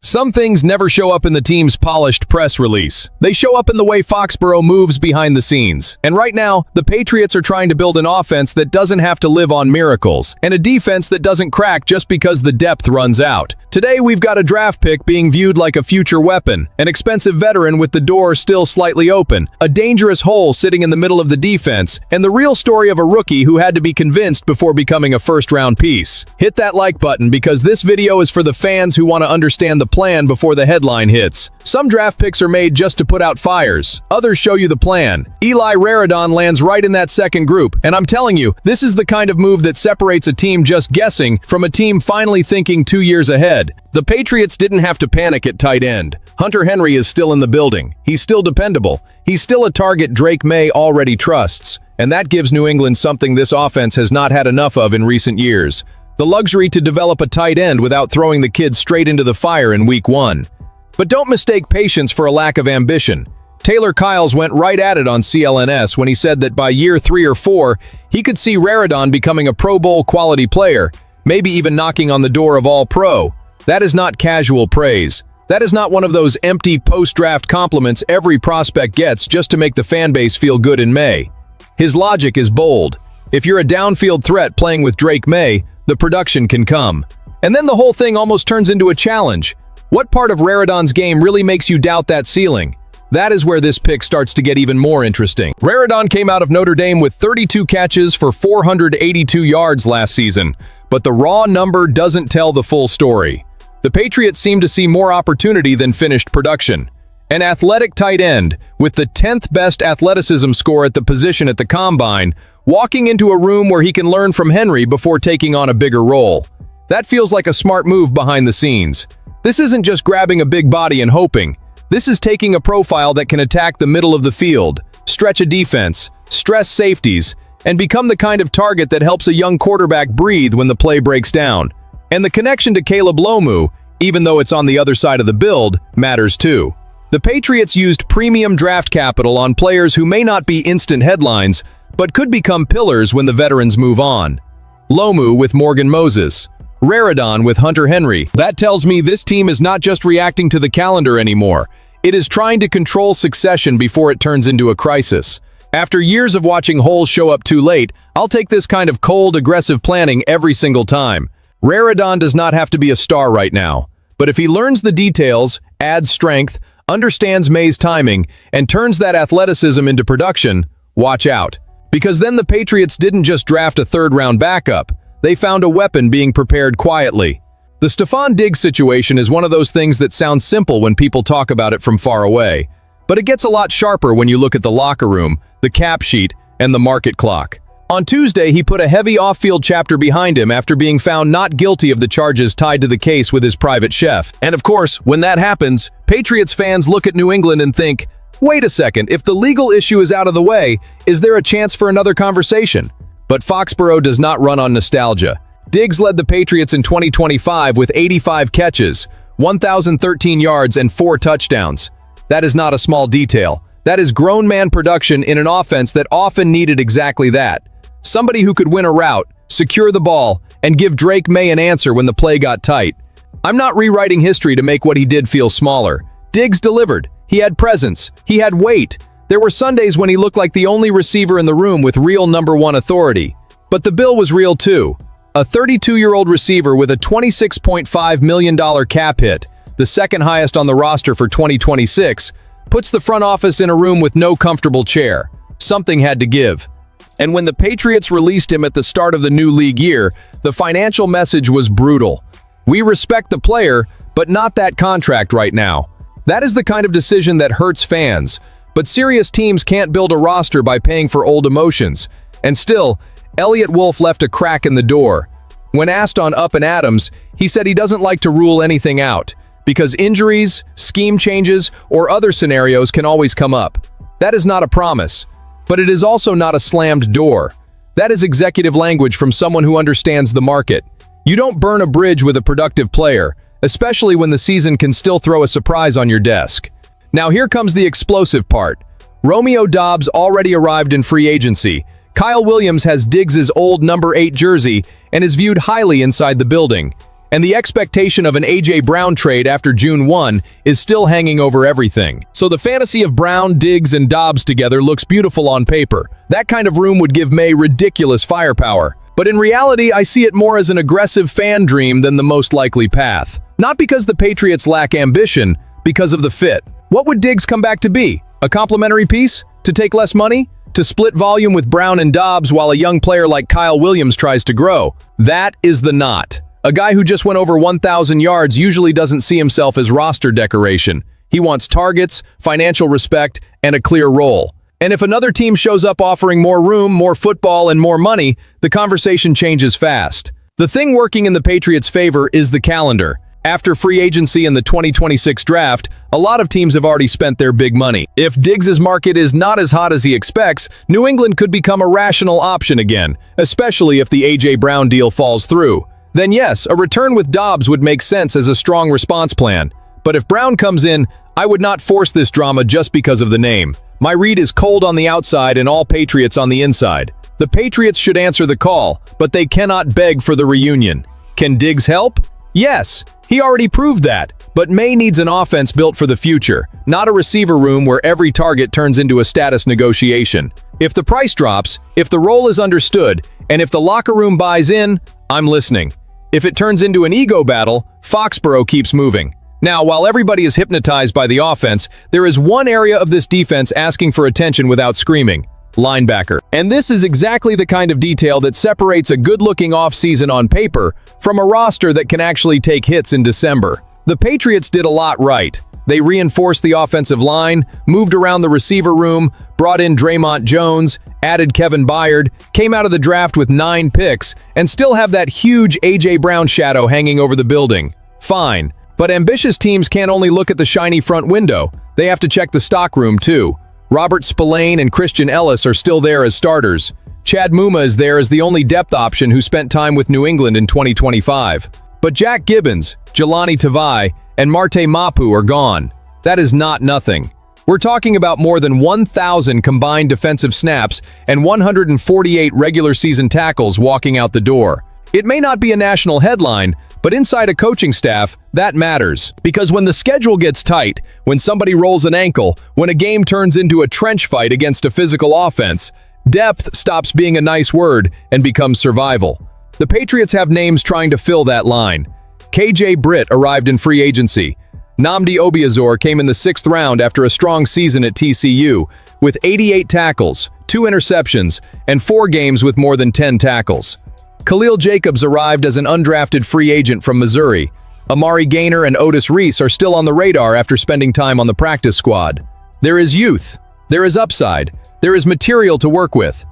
Some things never show up in the team's polished press release. They show up in the way Foxborough moves behind the scenes. And right now, the Patriots are trying to build an offense that doesn't have to live on miracles, and a defense that doesn't crack just because the depth runs out. Today, we've got a draft pick being viewed like a future weapon, an expensive veteran with the door still slightly open, a dangerous hole sitting in the middle of the defense, and the real story of a rookie who had to be convinced before becoming a first-round piece. Hit that like button because this video is for the fans who want to understand the plan before the headline hits. Some draft picks are made just to put out fires. Others show you the plan. Eli Raridon lands right in that second group, and I'm telling you, this is the kind of move that separates a team just guessing from a team finally thinking 2 years ahead. The Patriots didn't have to panic at tight end. Hunter Henry is still in the building. He's still dependable. He's still a target Drake Maye already trusts, and that gives New England something this offense has not had enough of in recent years: the luxury to develop a tight end without throwing the kid straight into the fire in week 1. But don't mistake patience for a lack of ambition. Taylor Kyles went right at it on CLNS when he said that by year 3 or 4, he could see Raridon becoming a Pro Bowl quality player, maybe even knocking on the door of All-Pro. That is not casual praise. That is not one of those empty post-draft compliments every prospect gets just to make the fan base feel good in May. His logic is bold. If you're a downfield threat playing with Drake Maye, the production can come. And then the whole thing almost turns into a challenge. What part of Raridon's game really makes you doubt that ceiling? That is where this pick starts to get even more interesting. Raridon came out of Notre Dame with 32 catches for 482 yards last season, but the raw number doesn't tell the full story. The Patriots seem to see more opportunity than finished production. An athletic tight end, with the 10th best athleticism score at the position at the Combine, walking into a room where he can learn from Henry before taking on a bigger role. That feels like a smart move behind the scenes. This isn't just grabbing a big body and hoping. This is taking a profile that can attack the middle of the field, stretch a defense, stress safeties, and become the kind of target that helps a young quarterback breathe when the play breaks down. And the connection to Caleb Lomu, even though it's on the other side of the build, matters too. The Patriots used premium draft capital on players who may not be instant headlines, but could become pillars when the veterans move on. Lomu with Morgan Moses, Raridon with Hunter Henry. That tells me this team is not just reacting to the calendar anymore. It is trying to control succession before it turns into a crisis. After years of watching holes show up too late, I'll take this kind of cold, aggressive planning every single time. Raridon does not have to be a star right now, but if he learns the details, adds strength, understands Maye's timing, and turns that athleticism into production, watch out. Because then the Patriots didn't just draft a third-round backup, they found a weapon being prepared quietly. The Stefon Diggs situation is one of those things that sounds simple when people talk about it from far away, but it gets a lot sharper when you look at the locker room, the cap sheet, and the market clock. On Tuesday, he put a heavy off-field chapter behind him after being found not guilty of the charges tied to the case with his private chef. And of course, when that happens, Patriots fans look at New England and think, wait a second, if the legal issue is out of the way, is there a chance for another conversation? But Foxborough does not run on nostalgia. Diggs led the Patriots in 2025 with 85 catches, 1,013 yards, and 4 touchdowns. That is not a small detail. That is grown man production in an offense that often needed exactly that. Somebody who could win a route, secure the ball, and give Drake Maye an answer when the play got tight. I'm not rewriting history to make what he did feel smaller. Diggs delivered. He had presence. He had weight. There were Sundays when he looked like the only receiver in the room with real number 1 authority. But the bill was real too. A 32-year-old receiver with a $26.5 million cap hit, the second highest on the roster for 2026, puts the front office in a room with no comfortable chair. Something had to give. And when the Patriots released him at the start of the new league year, the financial message was brutal. We respect the player, but not that contract right now. That is the kind of decision that hurts fans. But serious teams can't build a roster by paying for old emotions. And still, Elliott Wolf left a crack in the door. When asked on Up and Adams, he said he doesn't like to rule anything out, because injuries, scheme changes, or other scenarios can always come up. That is not a promise, but it is also not a slammed door. That is executive language from someone who understands the market. You don't burn a bridge with a productive player, especially when the season can still throw a surprise on your desk. Now here comes the explosive part. Romeo Doubs already arrived in free agency. Kyle Williams has Diggs' old number 8 jersey and is viewed highly inside the building. and the expectation of an A.J. Brown trade after June 1 is still hanging over everything. So the fantasy of Brown, Diggs, and Dobbs together looks beautiful on paper. That kind of room would give Maye ridiculous firepower. But in reality, I see it more as an aggressive fan dream than the most likely path. Not because the Patriots lack ambition, because of the fit. What would Diggs come back to be? A complimentary piece? To take less money? To split volume with Brown and Dobbs while a young player like Kyle Williams tries to grow? That is the knot. A guy who just went over 1,000 yards usually doesn't see himself as roster decoration. He wants targets, financial respect, and a clear role. And if another team shows up offering more room, more football, and more money, the conversation changes fast. The thing working in the Patriots' favor is the calendar. After free agency in the 2026 draft, a lot of teams have already spent their big money. If Diggs' market is not as hot as he expects, New England could become a rational option again, especially if the A.J. Brown deal falls through. Then yes, a return with Dobbs would make sense as a strong response plan. But if Brown comes in, I would not force this drama just because of the name. My read is cold on the outside and all Patriots on the inside. The Patriots should answer the call, but they cannot beg for the reunion. Can Diggs help? Yes, he already proved that. But Maye needs an offense built for the future, not a receiver room where every target turns into a status negotiation. If the price drops, if the role is understood, and if the locker room buys in, I'm listening. If it turns into an ego battle, Foxborough keeps moving. Now, while everybody is hypnotized by the offense, there is one area of this defense asking for attention without screaming: linebacker. And this is exactly the kind of detail that separates a good-looking offseason on paper from a roster that can actually take hits in December. The Patriots did a lot right. They reinforced the offensive line, moved around the receiver room, brought in Draymond Jones, added Kevin Byard, came out of the draft with 9 picks, and still have that huge A.J. Brown shadow hanging over the building. Fine. But ambitious teams can't only look at the shiny front window. They have to check the stock room too. Robert Spillane and Christian Ellis are still there as starters. Chad Muma is there as the only depth option who spent time with New England in 2025. But Jack Gibbons, Jelani Tavai, and Marte Mapu are gone. That is not nothing. We're talking about more than 1,000 combined defensive snaps and 148 regular season tackles walking out the door. It may not be a national headline, but inside a coaching staff, that matters. Because when the schedule gets tight, when somebody rolls an ankle, when a game turns into a trench fight against a physical offense, depth stops being a nice word and becomes survival. The Patriots have names trying to fill that line. KJ Britt arrived in free agency. Nnamdi Obiazor came in the 6th round after a strong season at TCU, with 88 tackles, 2 interceptions, and 4 games with more than 10 tackles. Khalil Jacobs arrived as an undrafted free agent from Missouri. Amari Gaynor and Otis Reese are still on the radar after spending time on the practice squad. There is youth, there is upside, there is material to work with.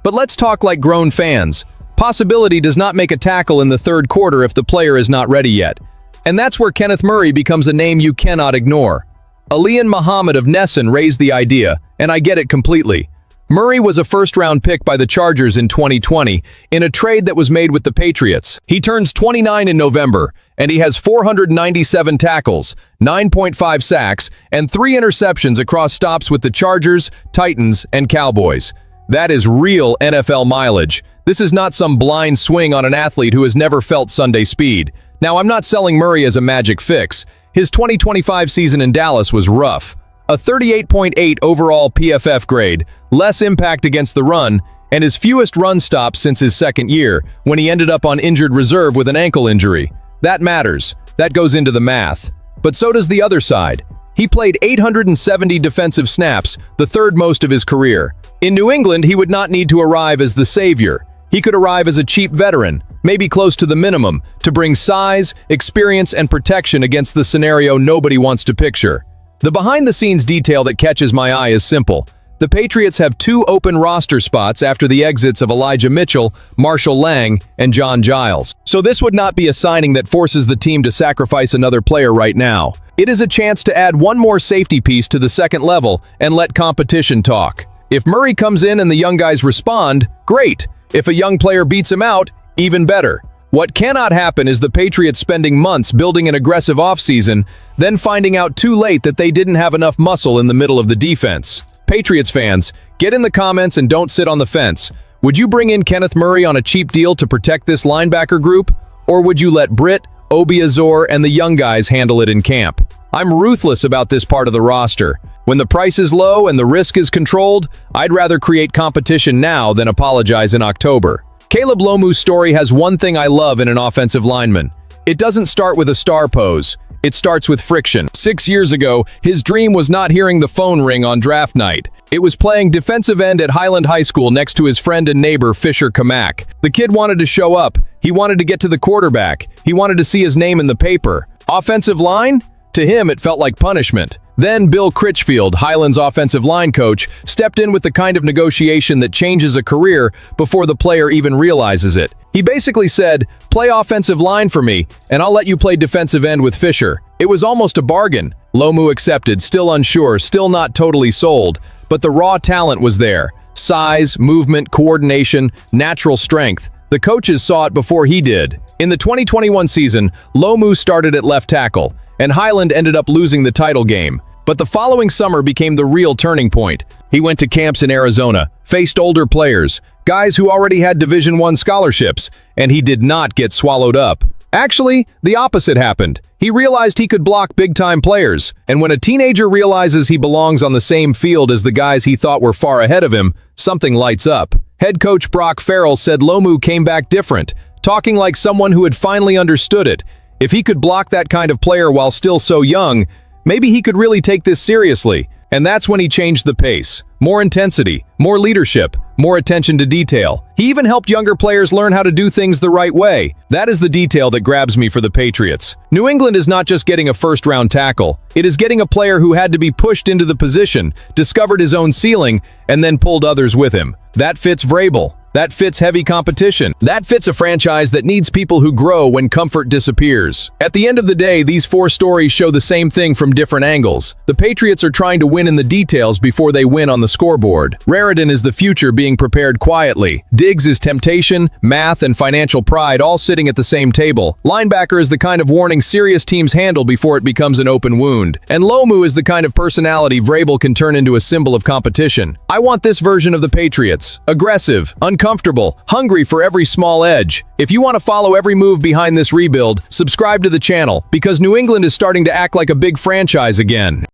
But let's talk like grown fans. Possibility does not make a tackle in the 3rd quarter if the player is not ready yet. And that's where Kenneth Murray becomes a name you cannot ignore. Alian Muhammad of Nesson raised the idea, and I get it completely. Murray was a first-round pick by the Chargers in 2020 in a trade that was made with the Patriots. He turns 29 in November, and he has 497 tackles, 9.5 sacks, and 3 interceptions across stops with the Chargers, Titans, and Cowboys. That is real NFL mileage. This is not some blind swing on an athlete who has never felt Sunday speed. Now, I'm not selling Murray as a magic fix. His 2025 season in Dallas was rough. A 38.8 overall PFF grade, less impact against the run, and his fewest run stops since his 2nd year, when he ended up on injured reserve with an ankle injury. That matters. That goes into the math. But so does the other side. He played 870 defensive snaps, the 3rd most of his career. In New England, he would not need to arrive as the savior. He could arrive as a cheap veteran, maybe close to the minimum, to bring size, experience, and protection against the scenario nobody wants to picture. The behind-the-scenes detail that catches my eye is simple. The Patriots have 2 open roster spots after the exits of Elijah Mitchell, Marshall Lang, and John Giles. So this would not be a signing that forces the team to sacrifice another player right now. It is a chance to add one more safety piece to the 2nd level and let competition talk. If Murray comes in and the young guys respond, great. If a young player beats him out, even better. What cannot happen is the Patriots spending months building an aggressive offseason, then finding out too late that they didn't have enough muscle in the middle of the defense. Patriots fans, get in the comments and don't sit on the fence. Would you bring in Kenneth Murray on a cheap deal to protect this linebacker group? Or would you let Britt, Obiazor, and the young guys handle it in camp. I'm ruthless about this part of the roster. When the price is low and the risk is controlled, I'd rather create competition now than apologize in October. Caleb Lomu's story has one thing I love in an offensive lineman. It doesn't start with a star pose. It starts with friction. 6 years ago, his dream was not hearing the phone ring on draft night. It was playing defensive end at Highland High School next to his friend and neighbor Fisher Kamak. The kid wanted to show up. He wanted to get to the quarterback. He wanted to see his name in the paper. Offensive line? To him, it felt like punishment. Then Bill Critchfield, Highland's offensive line coach, stepped in with the kind of negotiation that changes a career before the player even realizes it. He basically said, "Play offensive line for me, and I'll let you play defensive end with Fisher." It was almost a bargain. Lomu accepted, still unsure, still not totally sold, but the raw talent was there. Size, movement, coordination, natural strength. The coaches saw it before he did. In the 2021 season, Lomu started at left tackle, and Highland ended up losing the title game. But the following summer became the real turning point. He went to camps in Arizona, faced older players, guys who already had Division I scholarships, and he did not get swallowed up. Actually, the opposite happened. He realized he could block big-time players, and when a teenager realizes he belongs on the same field as the guys he thought were far ahead of him, something lights up. Head coach Brock Farrell said Lomu came back different, talking like someone who had finally understood it. If he could block that kind of player while still so young, maybe he could really take this seriously. And that's when he changed the pace. More intensity, more leadership, more attention to detail. He even helped younger players learn how to do things the right way. That is the detail that grabs me for the Patriots. New England is not just getting a first-round tackle. It is getting a player who had to be pushed into the position, discovered his own ceiling, and then pulled others with him. That fits Vrabel. That fits heavy competition. That fits a franchise that needs people who grow when comfort disappears. At the end of the day, these four stories show the same thing from different angles. The Patriots are trying to win in the details before they win on the scoreboard. Raridon is the future being prepared quietly. Diggs is temptation, math, and financial pride all sitting at the same table. Linebacker is the kind of warning serious teams handle before it becomes an open wound. And Lomu is the kind of personality Vrabel can turn into a symbol of competition. I want this version of the Patriots. Aggressive, uncomfortable, hungry for every small edge. If you want to follow every move behind this rebuild, subscribe to the channel, because New England is starting to act like a big franchise again.